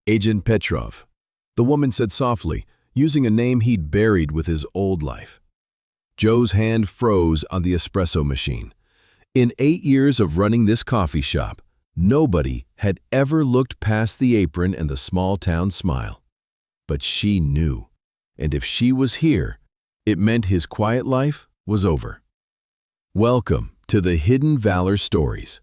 Agent Petrov, the woman said softly, using a name he'd buried with his old life. Joe's hand froze on the espresso machine. In 8 years of running this coffee shop, nobody had ever looked past the apron and the small-town smile. But she knew, and if she was here, it meant his quiet life was over. Welcome to the Hidden Valor Stories.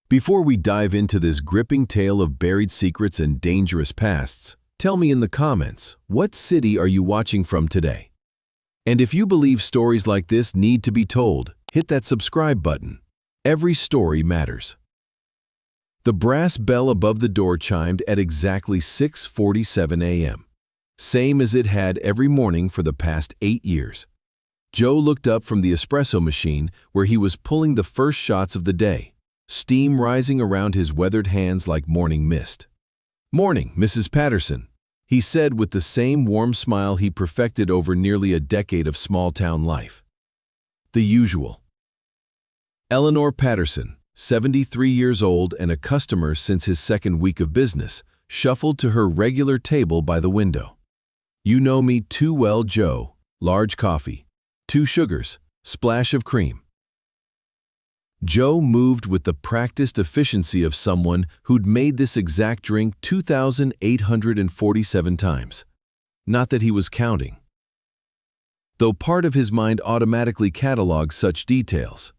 Before we dive into this gripping tale of buried secrets and dangerous pasts, tell me in the comments, what city are you watching from today? And if you believe stories like this need to be told, hit that subscribe button. Every story matters. The brass bell above the door chimed at exactly 6:47 a.m., same as it had every morning for the past 8 years. Joe looked up from the espresso machine where he was pulling the first shots of the day, steam rising around his weathered hands like morning mist. "Morning, Mrs. Patterson," he said with the same warm smile he perfected over nearly a decade of small-town life. The usual. Eleanor Patterson, 73 years old and a customer since his second week of business, shuffled to her regular table by the window. "You know me too well, Joe. Large coffee. 2 sugars, splash of cream." Joe moved with the practiced efficiency of someone who'd made this exact drink 2,847 times. Not that he was counting, though part of his mind automatically cataloged such details.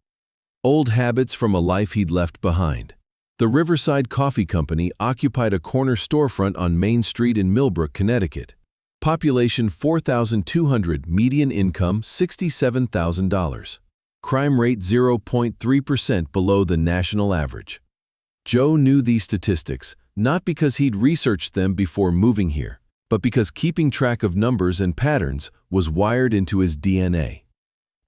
Old habits from a life he'd left behind. The Riverside Coffee Company occupied a corner storefront on Main Street in Millbrook, Connecticut. Population 4,200, median income $67,000. Crime rate 0.3% below the national average. Joe knew these statistics, not because he'd researched them before moving here, but because keeping track of numbers and patterns was wired into his DNA.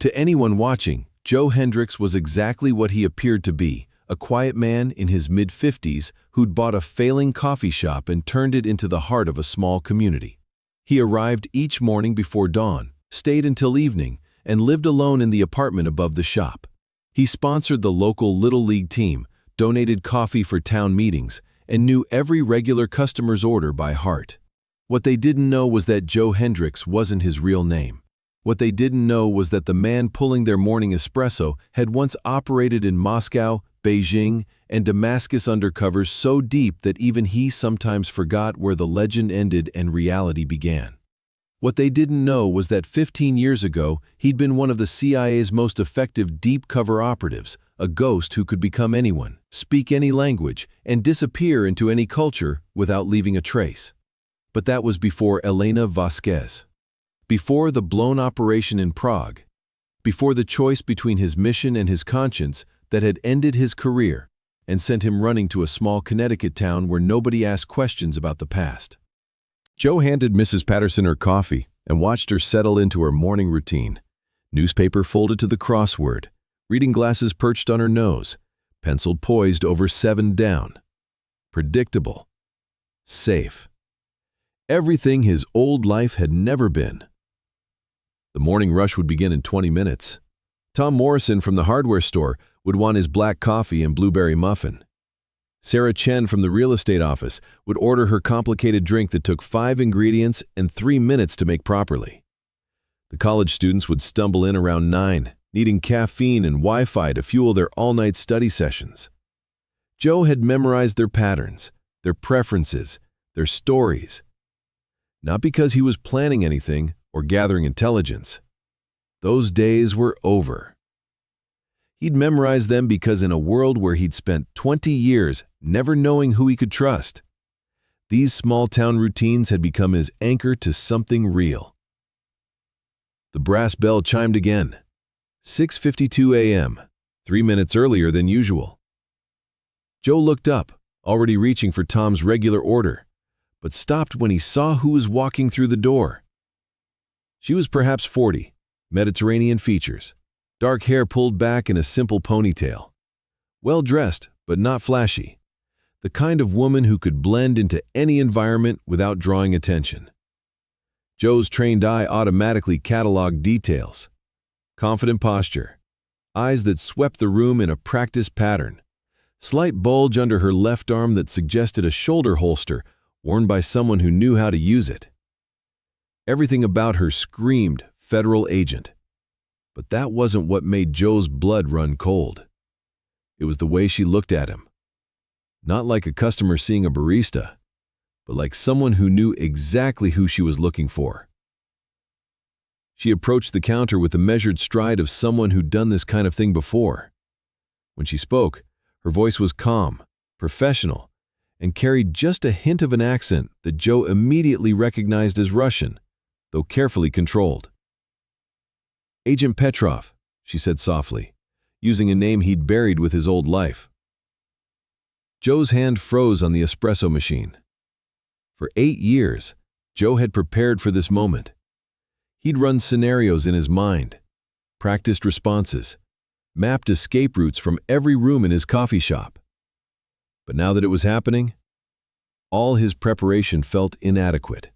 To anyone watching, Joe Hendricks was exactly what he appeared to be, a quiet man in his mid-50s who'd bought a failing coffee shop and turned it into the heart of a small community. He arrived each morning before dawn, stayed until evening, and lived alone in the apartment above the shop. He sponsored the local Little League team, donated coffee for town meetings, and knew every regular customer's order by heart. What they didn't know was that Joe Hendricks wasn't his real name. What they didn't know was that the man pulling their morning espresso had once operated in Moscow, Beijing, and Damascus undercovers so deep that even he sometimes forgot where the legend ended and reality began. What they didn't know was that 15 years ago, he'd been one of the CIA's most effective deep-cover operatives, a ghost who could become anyone, speak any language, and disappear into any culture without leaving a trace. But that was before Elena Vasquez. Before the blown operation in Prague. Before the choice between his mission and his conscience that had ended his career and sent him running to a small Connecticut town where nobody asked questions about the past. Joe handed Mrs. Patterson her coffee and watched her settle into her morning routine. Newspaper folded to the crossword, reading glasses perched on her nose, pencil poised over 7 down. Predictable. Safe. Everything his old life had never been. The morning rush would begin in 20 minutes. Tom Morrison from the hardware store would want his black coffee and blueberry muffin. Sarah Chen from the real estate office would order her complicated drink that took 5 ingredients and 3 minutes to make properly. The college students would stumble in around 9, needing caffeine and Wi-Fi to fuel their all-night study sessions. Joe had memorized their patterns, their preferences, their stories. Not because he was planning anything or gathering intelligence. Those days were over. He'd memorized them because in a world where he'd spent 20 years never knowing who he could trust, these small-town routines had become his anchor to something real. The brass bell chimed again. 6:52 a.m., 3 minutes earlier than usual. Joe looked up, already reaching for Tom's regular order, but stopped when he saw who was walking through the door. She was perhaps 40, Mediterranean features, dark hair pulled back in a simple ponytail. Well-dressed, but not flashy. The kind of woman who could blend into any environment without drawing attention. Joe's trained eye automatically cataloged details. Confident posture, eyes that swept the room in a practiced pattern, slight bulge under her left arm that suggested a shoulder holster, worn by someone who knew how to use it. Everything about her screamed federal agent. But that wasn't what made Joe's blood run cold. It was the way she looked at him. Not like a customer seeing a barista, but like someone who knew exactly who she was looking for. She approached the counter with the measured stride of someone who'd done this kind of thing before. When she spoke, her voice was calm, professional, and carried just a hint of an accent that Joe immediately recognized as Russian, though carefully controlled. "Agent Petrov," she said softly, using a name he'd buried with his old life. Joe's hand froze on the espresso machine. For 8 years, Joe had prepared for this moment. He'd run scenarios in his mind, practiced responses, mapped escape routes from every room in his coffee shop. But now that it was happening, all his preparation felt inadequate.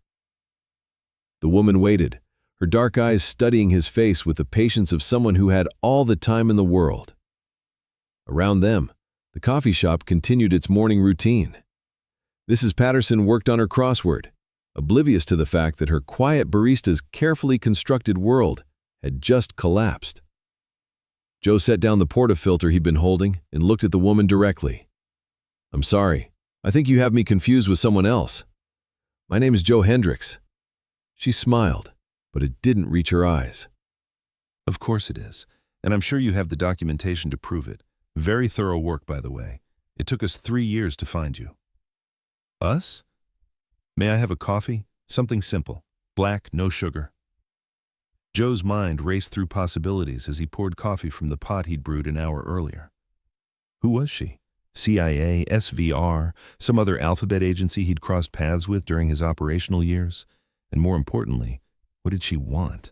The woman waited, her dark eyes studying his face with the patience of someone who had all the time in the world. Around them, the coffee shop continued its morning routine. Mrs. Patterson worked on her crossword, oblivious to the fact that her quiet barista's carefully constructed world had just collapsed. Joe set down the portafilter he'd been holding and looked at the woman directly. "I'm sorry, I think you have me confused with someone else. My name is Joe Hendricks." She smiled, but it didn't reach her eyes. "Of course it is, and I'm sure you have the documentation to prove it. Very thorough work, by the way. It took us 3 years to find you." "Us? May I have a coffee? Something simple. Black, no sugar." Joe's mind raced through possibilities as he poured coffee from the pot he'd brewed an hour earlier. Who was she? CIA, SVR, some other alphabet agency he'd crossed paths with during his operational years? And more importantly, what did she want?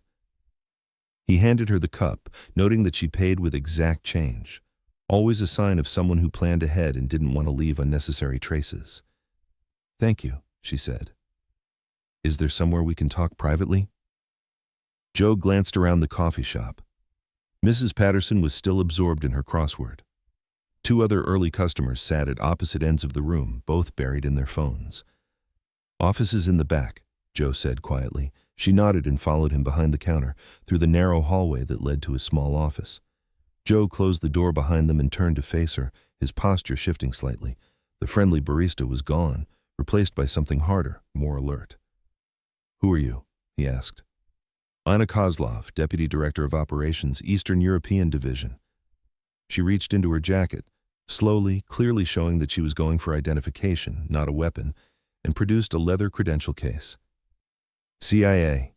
He handed her the cup, noting that she paid with exact change. Always a sign of someone who planned ahead and didn't want to leave unnecessary traces. "Thank you," she said. "Is there somewhere we can talk privately?" Joe glanced around the coffee shop. Mrs. Patterson was still absorbed in her crossword. 2 other early customers sat at opposite ends of the room, both buried in their phones. "Office is in the back," Joe said quietly. She nodded and followed him behind the counter, through the narrow hallway that led to his small office. Joe closed the door behind them and turned to face her, his posture shifting slightly. The friendly barista was gone, replaced by something harder, more alert. "Who are you?" he asked. "Anna Kozlov, Deputy Director of Operations, Eastern European Division." She reached into her jacket, slowly, clearly showing that she was going for identification, not a weapon, and produced a leather credential case. "CIA."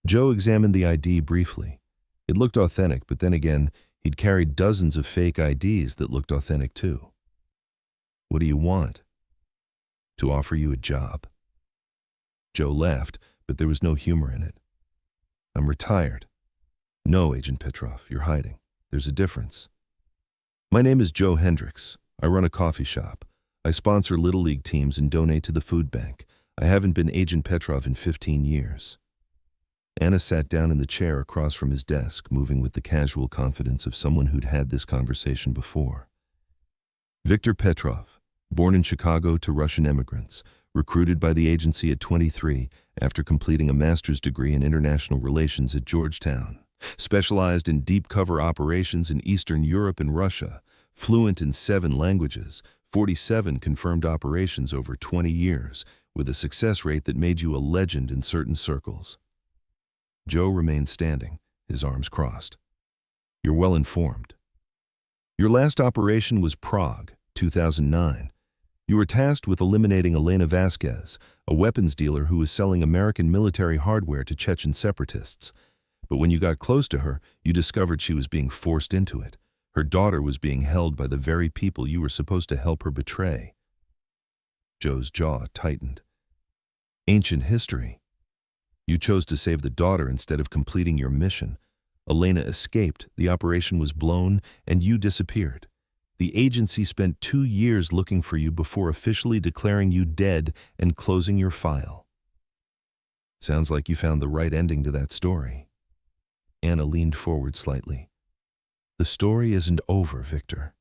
Joe examined the ID briefly. It looked authentic, but then again, he'd carried dozens of fake IDs that looked authentic too. "What do you want?" "To offer you a job." Joe laughed, but there was no humor in it. "I'm retired." "No, Agent Petrov, you're hiding. There's a difference." "My name is Joe Hendricks. I run a coffee shop. I sponsor Little League teams and donate to the food bank. I haven't been Agent Petrov in 15 years. Anna sat down in the chair across from his desk, moving with the casual confidence of someone who'd had this conversation before. Viktor Petrov, born in Chicago to Russian immigrants, recruited by the agency at 23 after completing a master's degree in international relations at Georgetown, specialized in deep cover operations in Eastern Europe and Russia, fluent in 7 languages, 47 confirmed operations over 20 years, with a success rate that made you a legend in certain circles. Joe remained standing, his arms crossed. "You're well informed. Your last operation was Prague, 2009. You were tasked with eliminating Elena Vasquez, a weapons dealer who was selling American military hardware to Chechen separatists. But when you got close to her, you discovered she was being forced into it. Her daughter was being held by the very people you were supposed to help her betray." Joe's jaw tightened. "Ancient history. You chose to save the daughter instead of completing your mission. Elena escaped, the operation was blown, and you disappeared. The agency spent 2 years looking for you before officially declaring you dead and closing your file." "Sounds like you found the right ending to that story." Anna leaned forward slightly. "The story isn't over, Victor.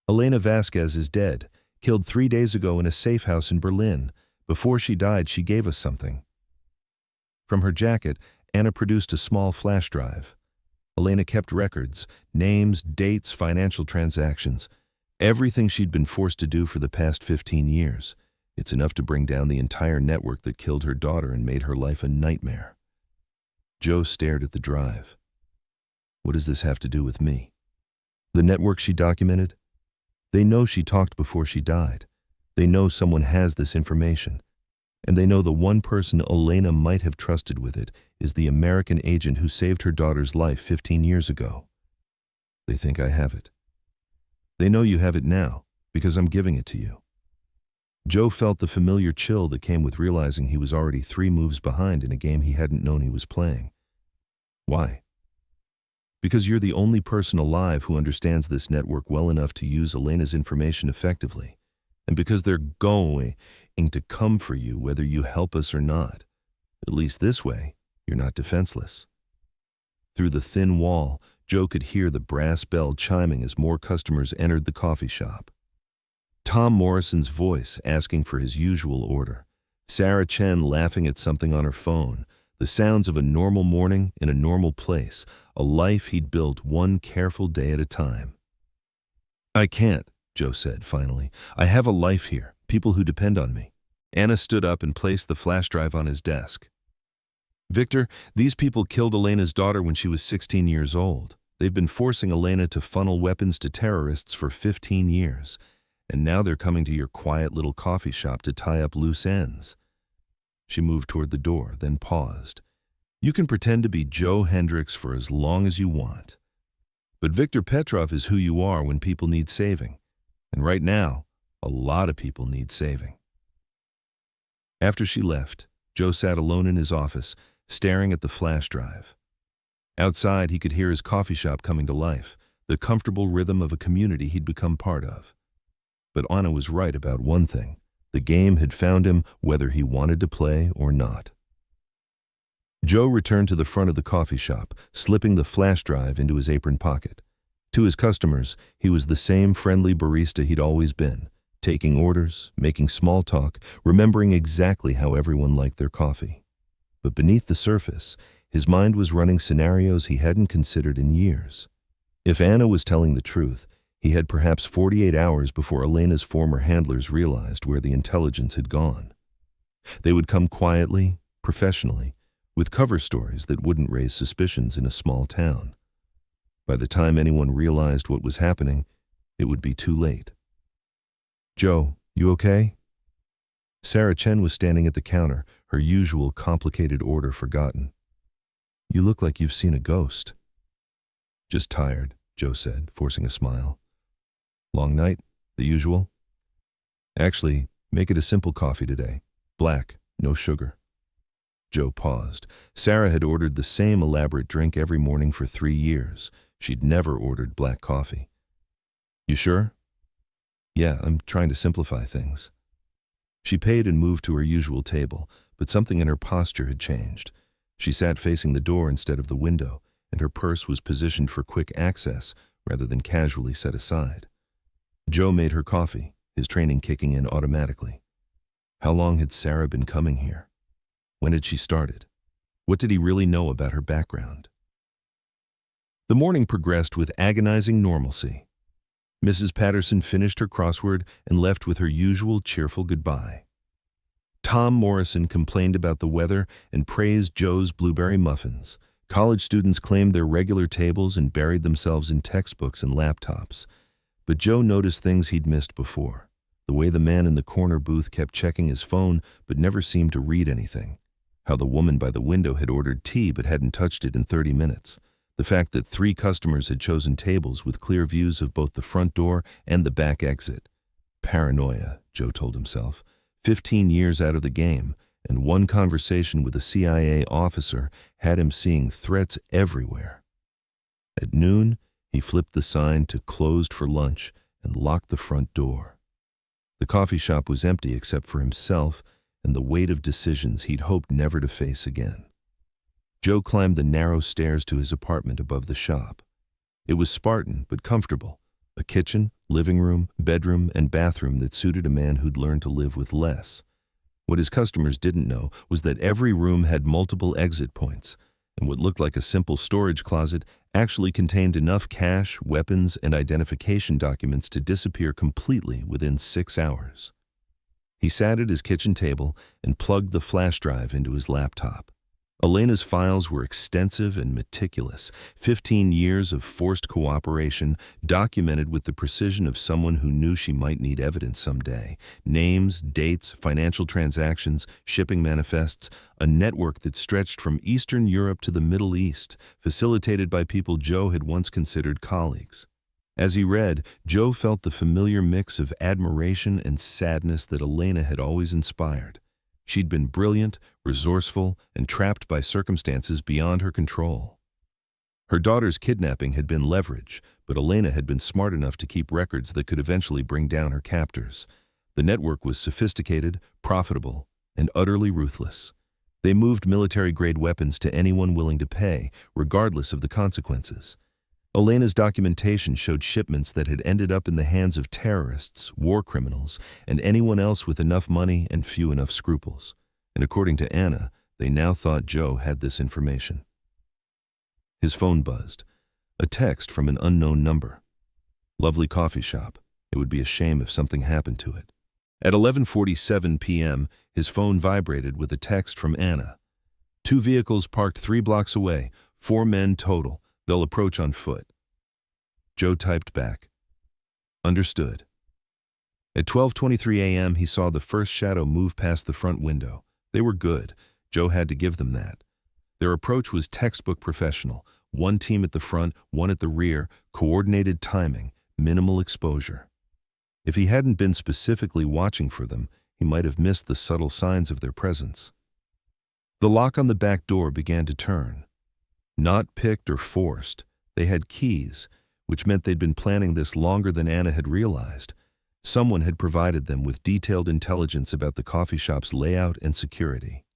Elena Vasquez is dead. Killed 3 days ago in a safe house in Berlin. Before she died, she gave us something." From her jacket, Anna produced a small flash drive. Elena kept records, names, dates, financial transactions, everything she'd been forced to do for the past 15 years. It's enough to bring down the entire network that killed her daughter and made her life a nightmare. Joe stared at the drive. What does this have to do with me? The network she documented? They know she talked before she died. They know someone has this information. And they know the one person Elena might have trusted with it is the American agent who saved her daughter's life 15 years ago. They think I have it. They know you have it now, because I'm giving it to you. Joe felt the familiar chill that came with realizing he was already 3 moves behind in a game he hadn't known he was playing. Why? Because you're the only person alive who understands this network well enough to use Elena's information effectively. And because they're going to come for you whether you help us or not. At least this way, you're not defenseless. Through the thin wall, Joe could hear the brass bell chiming as more customers entered the coffee shop. Tom Morrison's voice asking for his usual order. Sarah Chen laughing at something on her phone. The sounds of a normal morning in a normal place, a life he'd built one careful day at a time. "I can't," Joe said finally. "I have a life here, people who depend on me." Anna stood up and placed the flash drive on his desk. "Victor, these people killed Elena's daughter when she was 16 years old. They've been forcing Elena to funnel weapons to terrorists for 15 years. And now they're coming to your quiet little coffee shop to tie up loose ends." She moved toward the door, then paused. "You can pretend to be Joe Hendricks for as long as you want. But Victor Petrov is who you are when people need saving. And right now, a lot of people need saving." After she left, Joe sat alone in his office, staring at the flash drive. Outside, he could hear his coffee shop coming to life, the comfortable rhythm of a community he'd become part of. But Anna was right about one thing. The game had found him whether he wanted to play or not. Joe returned to the front of the coffee shop, slipping the flash drive into his apron pocket. To his customers, he was the same friendly barista he'd always been, taking orders, making small talk, remembering exactly how everyone liked their coffee. But beneath the surface, his mind was running scenarios he hadn't considered in years. If Anna was telling the truth, he had perhaps 48 hours before Elena's former handlers realized where the intelligence had gone. They would come quietly, professionally, with cover stories that wouldn't raise suspicions in a small town. By the time anyone realized what was happening, it would be too late. "Joe, you okay?" Sarah Chen was standing at the counter, her usual complicated order forgotten. "You look like you've seen a ghost." "Just tired," Joe said, forcing a smile. "Long night, the usual?" "Actually, make it a simple coffee today. Black, no sugar." Joe paused. Sarah had ordered the same elaborate drink every morning for 3 years. She'd never ordered black coffee. "You sure?" "Yeah, I'm trying to simplify things." She paid and moved to her usual table, but something in her posture had changed. She sat facing the door instead of the window, and her purse was positioned for quick access rather than casually set aside. Joe made her coffee, his training kicking in automatically. How long had Sarah been coming here? When had she started? What did he really know about her background? The morning progressed with agonizing normalcy. Mrs. Patterson finished her crossword and left with her usual cheerful goodbye. Tom Morrison complained about the weather and praised Joe's blueberry muffins. College students claimed their regular tables and buried themselves in textbooks and laptops. But Joe noticed things he'd missed before. The way the man in the corner booth kept checking his phone but never seemed to read anything. How the woman by the window had ordered tea but hadn't touched it in 30 minutes. The fact that 3 customers had chosen tables with clear views of both the front door and the back exit. Paranoia, Joe told himself. 15 years out of the game, and one conversation with a CIA officer had him seeing threats everywhere. At noon, he flipped the sign to "Closed for lunch" and locked the front door. The coffee shop was empty except for himself and the weight of decisions he'd hoped never to face again. Joe climbed the narrow stairs to his apartment above the shop. It was Spartan but comfortable, A kitchen, living room, bedroom, and bathroom that suited a man who'd learned to live with less. What his customers didn't know was that every room had multiple exit points, and what looked like a simple storage closet actually contained enough cash, weapons, and identification documents to disappear completely within 6 hours. He sat at his kitchen table and plugged the flash drive into his laptop. Elena's files were extensive and meticulous, 15 years of forced cooperation, documented with the precision of someone who knew she might need evidence someday. Names, dates, financial transactions, shipping manifests, a network that stretched from Eastern Europe to the Middle East, facilitated by people Joe had once considered colleagues. As he read, Joe felt the familiar mix of admiration and sadness that Elena had always inspired. She'd been brilliant, resourceful, and trapped by circumstances beyond her control. Her daughter's kidnapping had been leverage, but Elena had been smart enough to keep records that could eventually bring down her captors. The network was sophisticated, profitable, and utterly ruthless. They moved military-grade weapons to anyone willing to pay, regardless of the consequences. Elena's documentation showed shipments that had ended up in the hands of terrorists, war criminals, and anyone else with enough money and few enough scruples. And according to Anna, they now thought Joe had this information. His phone buzzed. A text from an unknown number. Lovely coffee shop. It would be a shame if something happened to it. At 11:47 p.m., his phone vibrated with a text from Anna. 2 vehicles parked 3 blocks away, 4 men total. They'll approach on foot. Joe typed back. Understood. At 12:23 a.m., he saw the first shadow move past the front window. They were good. Joe had to give them that. Their approach was textbook professional. 1 team at the front, 1 at the rear, coordinated timing, minimal exposure. If he hadn't been specifically watching for them, he might have missed the subtle signs of their presence. The lock on the back door began to turn. Not picked or forced, they had keys, which meant they'd been planning this longer than Anna had realized. Someone had provided them with detailed intelligence about the coffee shop's layout and security.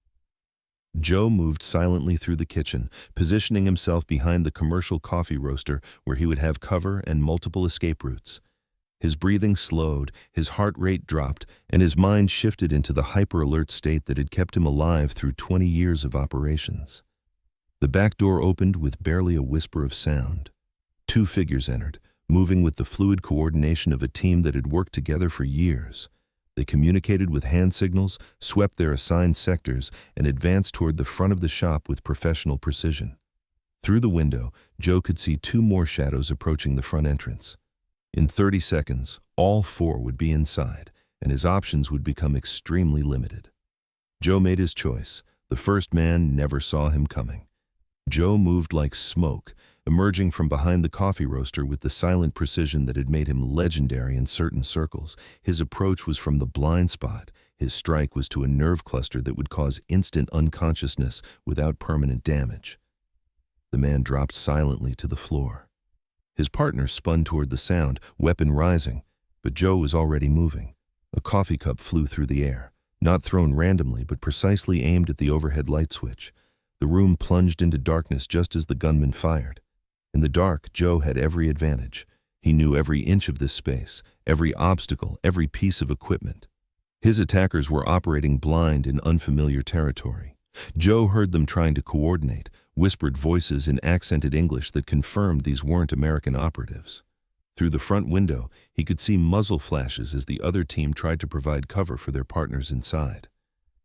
Joe moved silently through the kitchen, positioning himself behind the commercial coffee roaster where he would have cover and multiple escape routes. His breathing slowed, his heart rate dropped, and his mind shifted into the hyper-alert state that had kept him alive through 20 years of operations. The back door opened with barely a whisper of sound. 2 figures entered, moving with the fluid coordination of a team that had worked together for years. They communicated with hand signals, swept their assigned sectors, and advanced toward the front of the shop with professional precision. Through the window, Joe could see 2 more shadows approaching the front entrance. In 30 seconds, all 4 would be inside, and his options would become extremely limited. Joe made his choice. The first man never saw him coming. Joe moved like smoke, emerging from behind the coffee roaster with the silent precision that had made him legendary in certain circles. His approach was from the blind spot. His strike was to a nerve cluster that would cause instant unconsciousness without permanent damage. The man dropped silently to the floor. His partner spun toward the sound, weapon rising, but Joe was already moving. A coffee cup flew through the air, not thrown randomly but precisely aimed at the overhead light switch. The room plunged into darkness just as the gunman fired. In the dark, Joe had every advantage. He knew every inch of this space, every obstacle, every piece of equipment. His attackers were operating blind in unfamiliar territory. Joe heard them trying to coordinate, whispered voices in accented English that confirmed these weren't American operatives. Through the front window, he could see muzzle flashes as the other team tried to provide cover for their partners inside.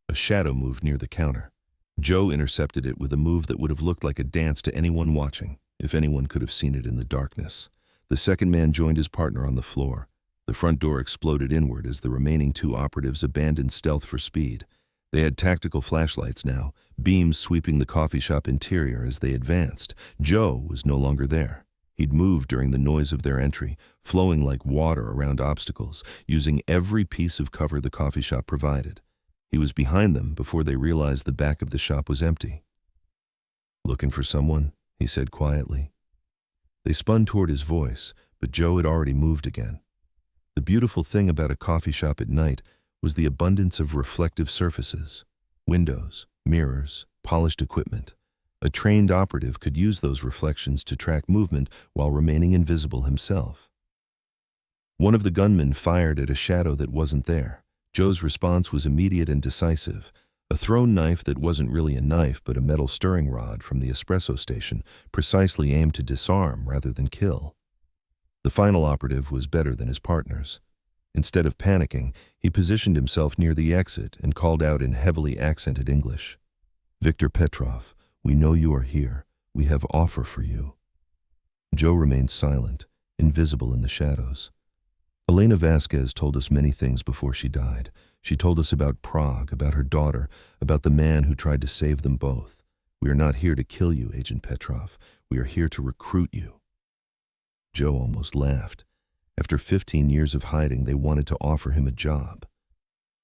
A shadow moved near the counter. Joe intercepted it with a move that would have looked like a dance to anyone watching, if anyone could have seen it in the darkness. The second man joined his partner on the floor. The front door exploded inward as the remaining 2 operatives abandoned stealth for speed. They had tactical flashlights now, beams sweeping the coffee shop interior as they advanced. Joe was no longer there. He'd moved during the noise of their entry, flowing like water around obstacles, using every piece of cover the coffee shop provided. He was behind them before they realized the back of the shop was empty. "Looking for someone?" he said quietly. They spun toward his voice, but Joe had already moved again. The beautiful thing about a coffee shop at night was the abundance of reflective surfaces, windows, mirrors, polished equipment. A trained operative could use those reflections to track movement while remaining invisible himself. One of the gunmen fired at a shadow that wasn't there. Joe's response was immediate and decisive. A thrown knife that wasn't really a knife but a metal stirring rod from the espresso station, precisely aimed to disarm rather than kill. The final operative was better than his partners. Instead of panicking, he positioned himself near the exit and called out in heavily accented English. "Victor Petrov, we know you are here. We have offer for you." Joe remained silent, invisible in the shadows. Elena Vasquez told us many things before she died. She told us about Prague, about her daughter, about the man who tried to save them both. "We are not here to kill you, Agent Petrov. We are here to recruit you." Joe almost laughed. After 15 years of hiding, they wanted to offer him a job.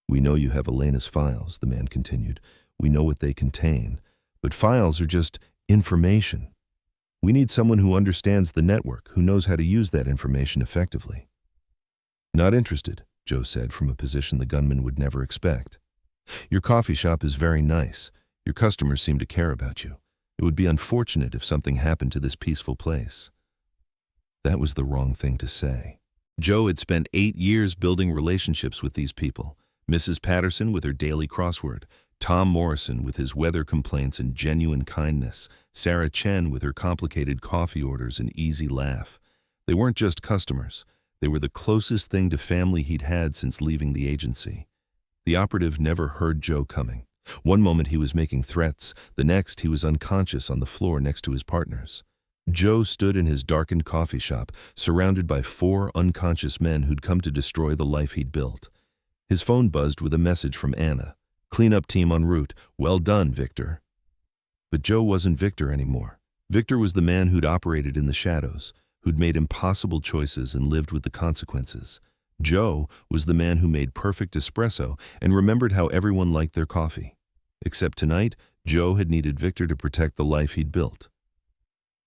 "We know you have Elena's files," the man continued. "We know what they contain. But files are just information. We need someone who understands the network, who knows how to use that information effectively." "Not interested," Joe said from a position the gunman would never expect. "Your coffee shop is very nice. Your customers seem to care about you. It would be unfortunate if something happened to this peaceful place." That was the wrong thing to say. Joe had spent 8 years building relationships with these people. Mrs. Patterson with her daily crossword, Tom Morrison with his weather complaints and genuine kindness, Sarah Chen with her complicated coffee orders and easy laugh. They weren't just customers. They were the closest thing to family he'd had since leaving the agency. The operative never heard Joe coming. One moment he was making threats, the next he was unconscious on the floor next to his partners. Joe stood in his darkened coffee shop, surrounded by 4 unconscious men who'd come to destroy the life he'd built. His phone buzzed with a message from Anna. "Cleanup team en route. Well done, Victor." But Joe wasn't Victor anymore. Victor was the man who'd operated in the shadows, who'd made impossible choices and lived with the consequences. Joe was the man who made perfect espresso and remembered how everyone liked their coffee. Except tonight, Joe had needed Victor to protect the life he'd built.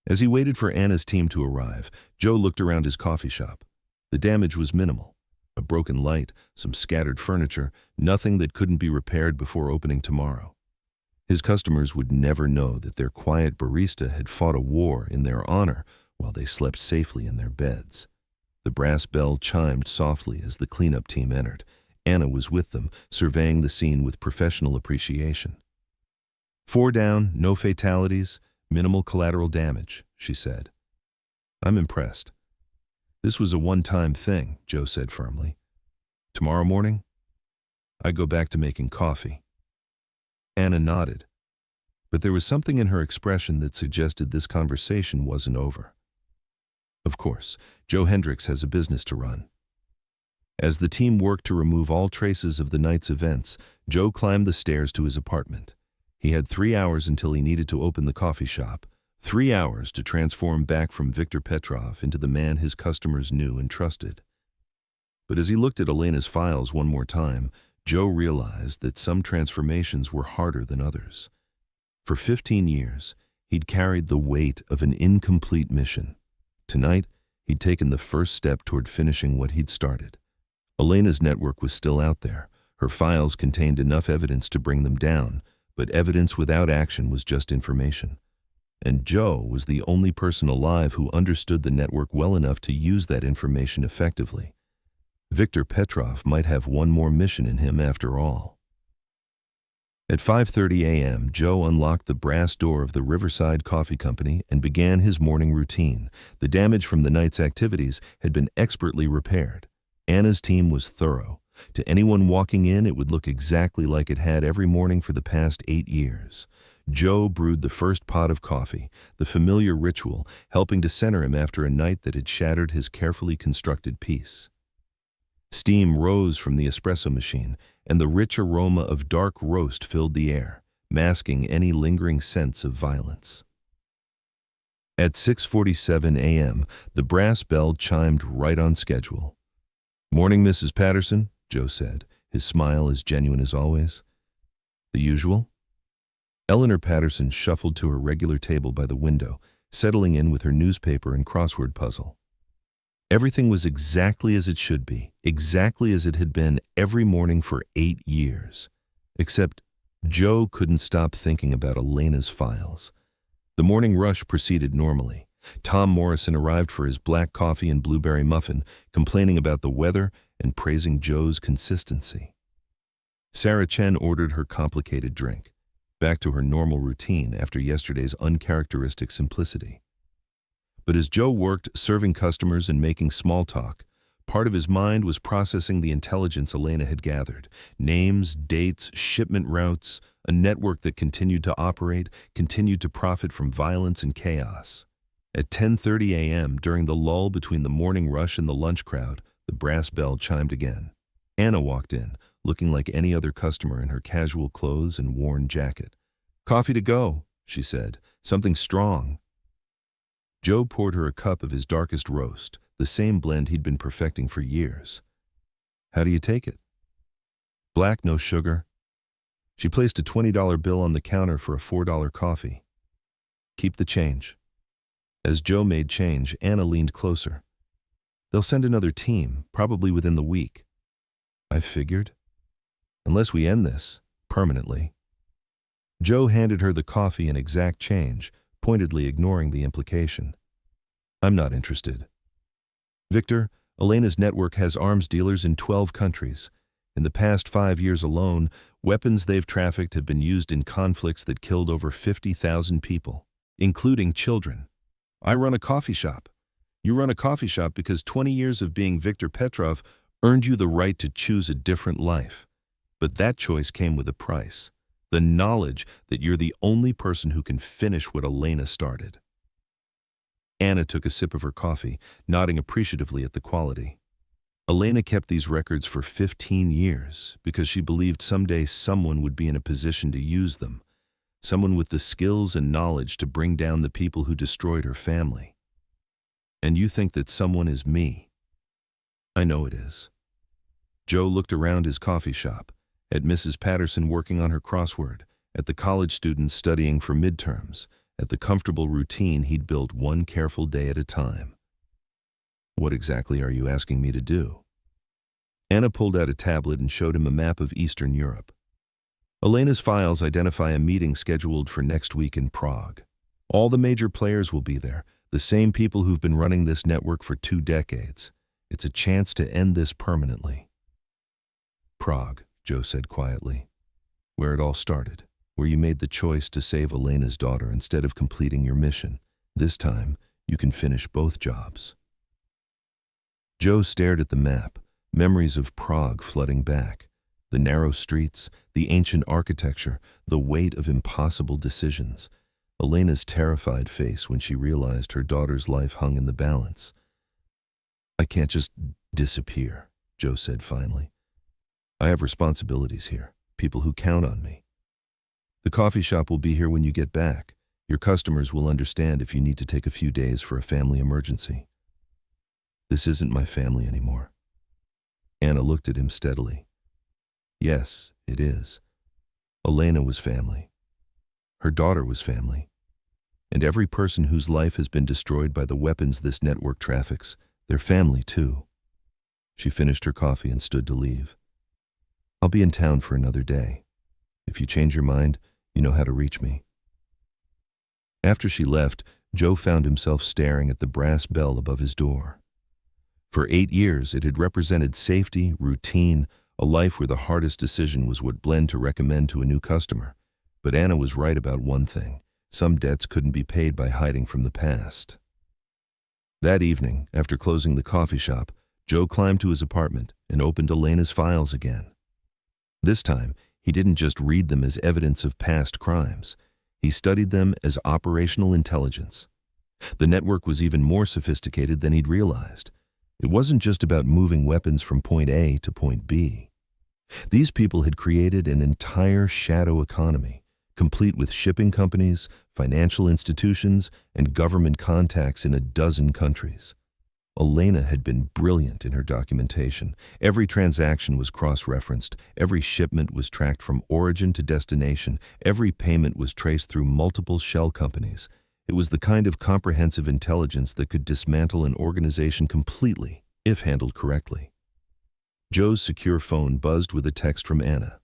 As he waited for Anna's team to arrive, Joe looked around his coffee shop. The damage was minimal. A broken light, some scattered furniture, nothing that couldn't be repaired before opening tomorrow. His customers would never know that their quiet barista had fought a war in their honor while they slept safely in their beds. The brass bell chimed softly as the cleanup team entered. Anna was with them, surveying the scene with professional appreciation. "4 down, no fatalities, minimal collateral damage," she said. "I'm impressed." "This was a one-time thing," Joe said firmly. "Tomorrow morning, I go back to making coffee." Anna nodded, but there was something in her expression that suggested this conversation wasn't over. Of course, Joe Hendricks has a business to run. As the team worked to remove all traces of the night's events, Joe climbed the stairs to his apartment. He had 3 hours until he needed to open the coffee shop. 3 hours to transform back from Victor Petrov into the man his customers knew and trusted. But as he looked at Elena's files one more time, Joe realized that some transformations were harder than others. For 15 years, he'd carried the weight of an incomplete mission. Tonight, he'd taken the first step toward finishing what he'd started. Elena's network was still out there. Her files contained enough evidence to bring them down, but evidence without action was just information. And Joe was the only person alive who understood the network well enough to use that information effectively. Victor Petrov might have one more mission in him after all. At 5:30 a.m., Joe unlocked the brass door of the Riverside Coffee Company and began his morning routine. The damage from the night's activities had been expertly repaired. Anna's team was thorough. To anyone walking in, it would look exactly like it had every morning for the past 8 years. Joe brewed the first pot of coffee, the familiar ritual, helping to center him after a night that had shattered his carefully constructed peace. Steam rose from the espresso machine, and the rich aroma of dark roast filled the air, masking any lingering sense of violence. At 6:47 a.m., the brass bell chimed right on schedule. "Morning, Mrs. Patterson," Joe said, his smile as genuine as always. "The usual?" Eleanor Patterson shuffled to her regular table by the window, settling in with her newspaper and crossword puzzle. Everything was exactly as it should be, exactly as it had been every morning for 8 years. Except Joe couldn't stop thinking about Elena's files. The morning rush proceeded normally. Tom Morrison arrived for his black coffee and blueberry muffin, complaining about the weather and praising Joe's consistency. Sarah Chen ordered her complicated drink, back to her normal routine after yesterday's uncharacteristic simplicity. But as Joe worked serving customers and making small talk, part of his mind was processing the intelligence Elena had gathered. Names, dates, shipment routes, a network that continued to operate, continued to profit from violence and chaos. At 10:30 a.m., during the lull between the morning rush and the lunch crowd, the brass bell chimed again. Anna walked in, looking like any other customer in her casual clothes and worn jacket. "Coffee to go," she said. "Something strong." Joe poured her a cup of his darkest roast, the same blend he'd been perfecting for years. "How do you take it?" "Black, no sugar." She placed a $20 bill on the counter for a $4 coffee. "Keep the change." As Joe made change, Anna leaned closer. "They'll send another team, probably within the week." "I figured. Unless we end this, permanently." Joe handed her the coffee and exact change, pointedly ignoring the implication. "I'm not interested. Victor, Elena's network has arms dealers in 12 countries. In the past 5 years alone, weapons they've trafficked have been used in conflicts that killed over 50,000 people, including children. I run a coffee shop. You run a coffee shop because 20 years of being Victor Petrov earned you the right to choose a different life. But that choice came with a price. The knowledge that you're the only person who can finish what Elena started." Anna took a sip of her coffee, nodding appreciatively at the quality. Elena kept these records for 15 years because she believed someday someone would be in a position to use them, someone with the skills and knowledge to bring down the people who destroyed her family. "And you think that someone is me?" "I know it is." Joe looked around his coffee shop, at Mrs. Patterson working on her crossword, at the college students studying for midterms, at the comfortable routine he'd built one careful day at a time. "What exactly are you asking me to do?" Anna pulled out a tablet and showed him a map of Eastern Europe. "Elena's files identify a meeting scheduled for next week in Prague. All the major players will be there, the same people who've been running this network for 2 decades. It's a chance to end this permanently." "Prague," Joe said quietly. "Where it all started. Where you made the choice to save Elena's daughter instead of completing your mission. This time, you can finish both jobs." Joe stared at the map, memories of Prague flooding back. The narrow streets, the ancient architecture, the weight of impossible decisions. Elena's terrified face when she realized her daughter's life hung in the balance. "I can't just disappear," Joe said finally. "I have responsibilities here, people who count on me. The coffee shop will be here when you get back. Your customers will understand if you need to take a few days for a family emergency." "This isn't my family anymore." Anna looked at him steadily. "Yes, it is. Elena was family. Her daughter was family. And every person whose life has been destroyed by the weapons this network traffics, they're family too." She finished her coffee and stood to leave. "I'll be in town for another day. If you change your mind, you know how to reach me." After she left, Joe found himself staring at the brass bell above his door. For 8 years, it had represented safety, routine, a life where the hardest decision was what blend to recommend to a new customer. But Anna was right about one thing. Some debts couldn't be paid by hiding from the past. That evening, after closing the coffee shop, Joe climbed to his apartment and opened Elena's files again. This time, he didn't just read them as evidence of past crimes. He studied them as operational intelligence. The network was even more sophisticated than he'd realized. It wasn't just about moving weapons from point A to point B. These people had created an entire shadow economy, complete with shipping companies, financial institutions, and government contacts in a dozen countries. Elena had been brilliant in her documentation. Every transaction was cross-referenced. Every shipment was tracked from origin to destination. Every payment was traced through multiple shell companies. It was the kind of comprehensive intelligence that could dismantle an organization completely, if handled correctly. Joe's secure phone buzzed with a text from Anna.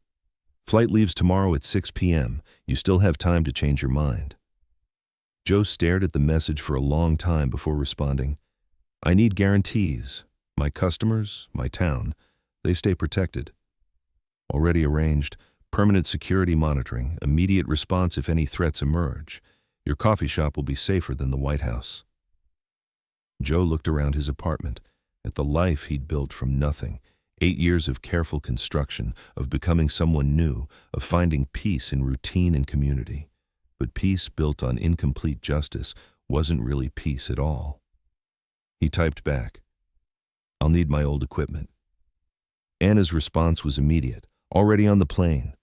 "Flight leaves tomorrow at 6 p.m. You still have time to change your mind." Joe stared at the message for a long time before responding. I need guarantees. My customers, my town, they stay protected. Already arranged. Permanent security monitoring, immediate response if any threats emerge. Your coffee shop will be safer than the White House. Joe looked around his apartment, at the life he'd built from nothing. 8 years of careful construction, of becoming someone new, of finding peace in routine and community. But peace built on incomplete justice wasn't really peace at all. He typed back, I'll need my old equipment. Anna's response was immediate, already on the plane.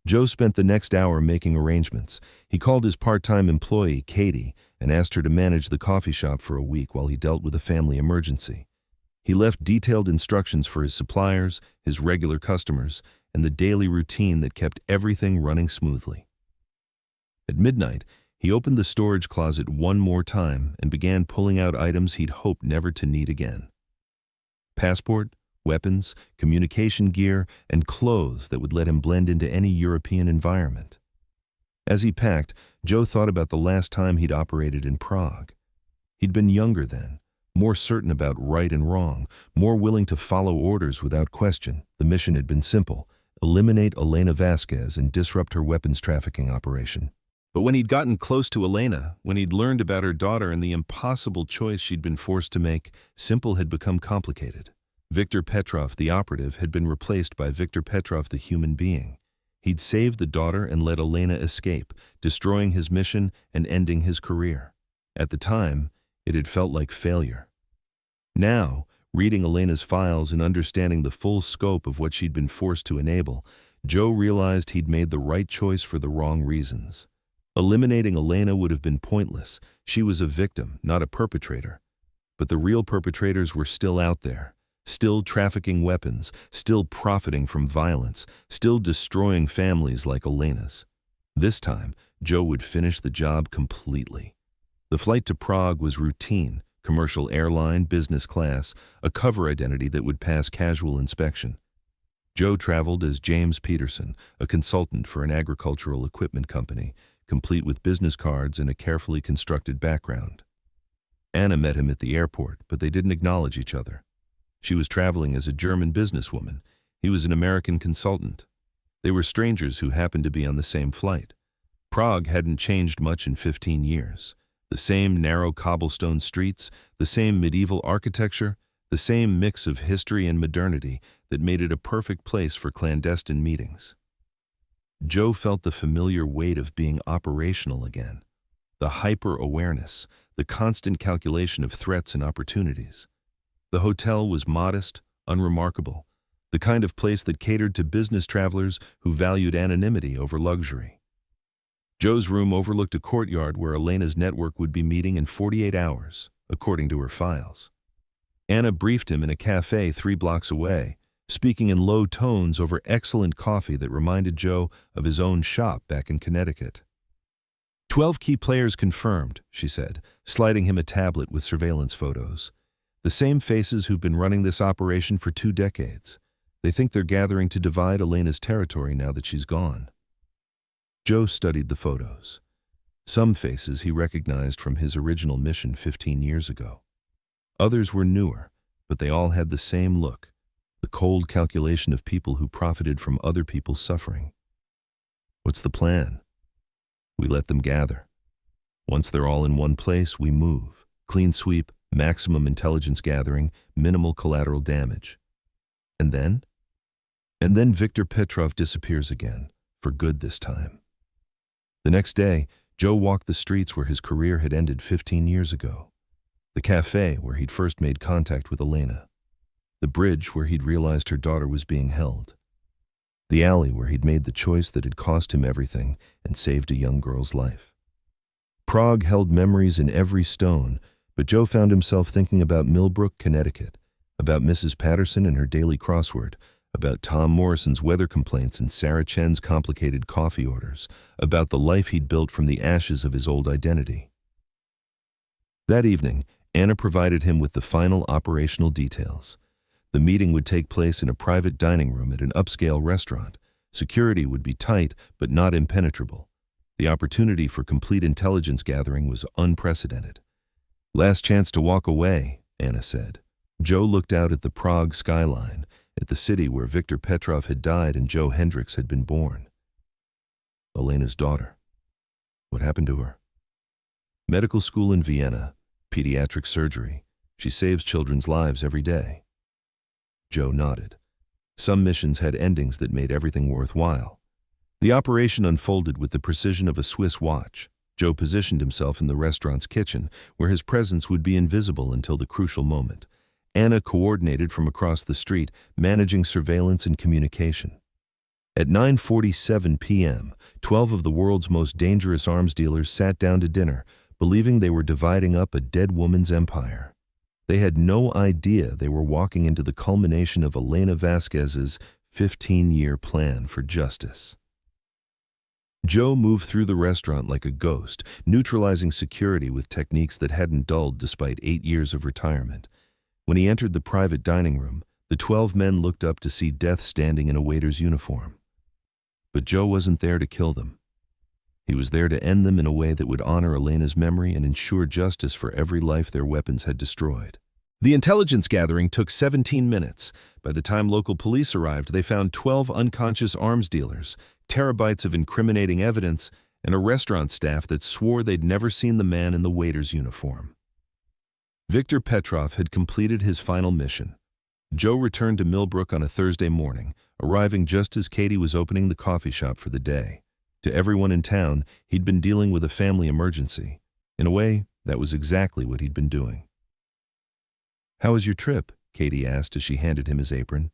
Joe spent the next hour making arrangements. He called his part-time employee, Katie, and asked her to manage the coffee shop for a week while he dealt with a family emergency. He left detailed instructions for his suppliers, his regular customers, and the daily routine that kept everything running smoothly. At midnight, he opened the storage closet one more time and began pulling out items he'd hoped never to need again. Passport, weapons, communication gear, and clothes that would let him blend into any European environment. As he packed, Joe thought about the last time he'd operated in Prague. He'd been younger then, more certain about right and wrong, more willing to follow orders without question. The mission had been simple: eliminate Elena Vasquez and disrupt her weapons trafficking operation. But when he'd gotten close to Elena, when he'd learned about her daughter and the impossible choice she'd been forced to make, simple had become complicated. Victor Petrov, the operative, had been replaced by Victor Petrov, the human being. He'd saved the daughter and let Elena escape, destroying his mission and ending his career. At the time, it had felt like failure. Now, reading Elena's files and understanding the full scope of what she'd been forced to enable, Joe realized he'd made the right choice for the wrong reasons. Eliminating Elena would have been pointless. She was a victim, not a perpetrator. But the real perpetrators were still out there. Still trafficking weapons, still profiting from violence, still destroying families like Elena's. This time, Joe would finish the job completely. The flight to Prague was routine, commercial airline, business class, a cover identity that would pass casual inspection. Joe traveled as James Peterson, a consultant for an agricultural equipment company, complete with business cards and a carefully constructed background. Anna met him at the airport, but they didn't acknowledge each other. She was traveling as a German businesswoman. He was an American consultant. They were strangers who happened to be on the same flight. Prague hadn't changed much in 15 years. The same narrow cobblestone streets, the same medieval architecture, the same mix of history and modernity that made it a perfect place for clandestine meetings. Joe felt the familiar weight of being operational again. The hyper-awareness, the constant calculation of threats and opportunities. The hotel was modest, unremarkable, the kind of place that catered to business travelers who valued anonymity over luxury. Joe's room overlooked a courtyard where Elena's network would be meeting in 48 hours, according to her files. Anna briefed him in a cafe 3 blocks away, speaking in low tones over excellent coffee that reminded Joe of his own shop back in Connecticut. 12 key players confirmed, she said, sliding him a tablet with surveillance photos. The same faces who've been running this operation for 2 decades. They think they're gathering to divide Elena's territory now that she's gone. Joe studied the photos. Some faces he recognized from his original mission 15 years ago. Others were newer, but they all had the same look, the cold calculation of people who profited from other people's suffering. What's the plan? We let them gather. Once they're all in one place, we move. Clean sweep, maximum intelligence gathering, minimal collateral damage. And then? And then Victor Petrov disappears again, for good this time. The next day, Joe walked the streets where his career had ended 15 years ago. The cafe where he'd first made contact with Elena. The bridge where he'd realized her daughter was being held. The alley where he'd made the choice that had cost him everything and saved a young girl's life. Prague held memories in every stone, but Joe found himself thinking about Millbrook, Connecticut, about Mrs. Patterson and her daily crossword, about Tom Morrison's weather complaints and Sarah Chen's complicated coffee orders, about the life he'd built from the ashes of his old identity. That evening, Anna provided him with the final operational details. The meeting would take place in a private dining room at an upscale restaurant. Security would be tight, but not impenetrable. The opportunity for complete intelligence gathering was unprecedented. "Last chance to walk away," Anna said. Joe looked out at the Prague skyline, at the city where Viktor Petrov had died and Joe Hendricks had been born. Elena's daughter. What happened to her? Medical school in Vienna, pediatric surgery. She saves children's lives every day. Joe nodded. Some missions had endings that made everything worthwhile. The operation unfolded with the precision of a Swiss watch. Joe positioned himself in the restaurant's kitchen, where his presence would be invisible until the crucial moment. Anna coordinated from across the street, managing surveillance and communication. At 9:47 p.m., 12 of the world's most dangerous arms dealers sat down to dinner, believing they were dividing up a dead woman's empire. They had no idea they were walking into the culmination of Elena Vasquez's 15-year plan for justice. Joe moved through the restaurant like a ghost, neutralizing security with techniques that hadn't dulled despite 8 years of retirement. When he entered the private dining room, the 12 men looked up to see death standing in a waiter's uniform. But Joe wasn't there to kill them. He was there to end them in a way that would honor Elena's memory and ensure justice for every life their weapons had destroyed. The intelligence gathering took 17 minutes. By the time local police arrived, they found 12 unconscious arms dealers, terabytes of incriminating evidence, and a restaurant staff that swore they'd never seen the man in the waiter's uniform. Viktor Petrov had completed his final mission. Joe returned to Millbrook on a Thursday morning, arriving just as Katie was opening the coffee shop for the day. To everyone in town, he'd been dealing with a family emergency. In a way, that was exactly what he'd been doing. "How was your trip?" Katie asked as she handed him his apron.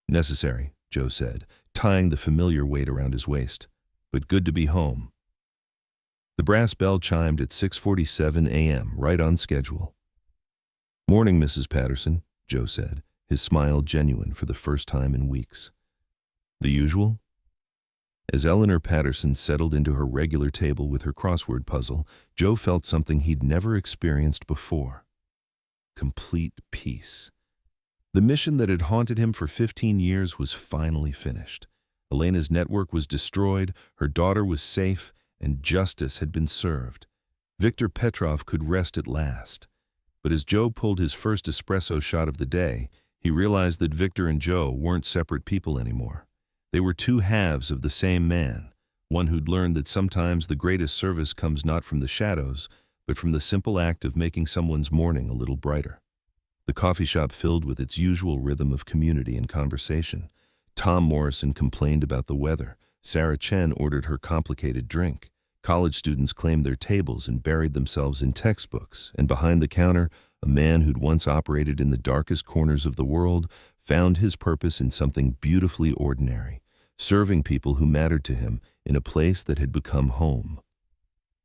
"Necessary," Joe said, tying the familiar weight around his waist. "But good to be home." The brass bell chimed at 6:47 a.m., right on schedule. "Morning, Mrs. Patterson," Joe said, his smile genuine for the first time in weeks. "The usual?" As Eleanor Patterson settled into her regular table with her crossword puzzle, Joe felt something he'd never experienced before. Complete peace. The mission that had haunted him for 15 years was finally finished. Elena's network was destroyed, her daughter was safe, and justice had been served. Viktor Petrov could rest at last. But as Joe pulled his first espresso shot of the day, he realized that Viktor and Joe weren't separate people anymore. They were two halves of the same man, one who'd learned that sometimes the greatest service comes not from the shadows, but from the simple act of making someone's morning a little brighter. The coffee shop filled with its usual rhythm of community and conversation. Tom Morrison complained about the weather. Sarah Chen ordered her complicated drink. College students claimed their tables and buried themselves in textbooks. And behind the counter, a man who'd once operated in the darkest corners of the world found his purpose in something beautifully ordinary, serving people who mattered to him in a place that had become home.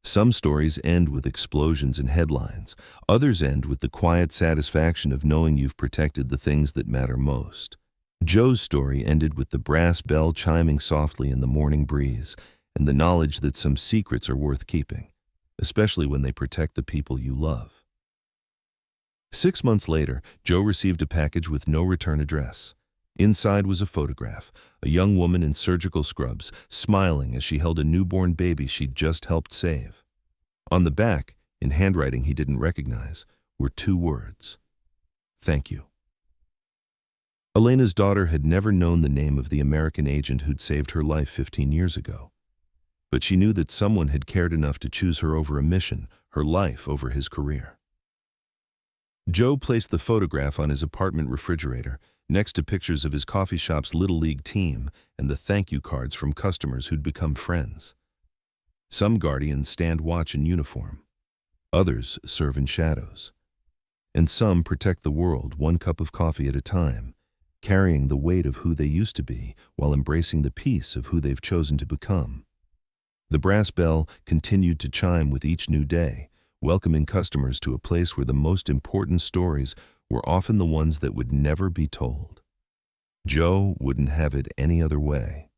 Some stories end with explosions and headlines. Others end with the quiet satisfaction of knowing you've protected the things that matter most. Joe's story ended with the brass bell chiming softly in the morning breeze and the knowledge that some secrets are worth keeping, especially when they protect the people you love. 6 months later, Joe received a package with no return address. Inside was a photograph, a young woman in surgical scrubs, smiling as she held a newborn baby she'd just helped save. On the back, in handwriting he didn't recognize, were 2 words: "Thank you." Elena's daughter had never known the name of the American agent who'd saved her life 15 years ago. But she knew that someone had cared enough to choose her over a mission, her life over his career. Joe placed the photograph on his apartment refrigerator, next to pictures of his coffee shop's Little League team and the thank you cards from customers who'd become friends. Some guardians stand watch in uniform. Others serve in shadows. And some protect the world 1 cup of coffee at a time, carrying the weight of who they used to be while embracing the peace of who they've chosen to become. The brass bell continued to chime with each new day, welcoming customers to a place where the most important stories were often the ones that would never be told. Joe wouldn't have it any other way.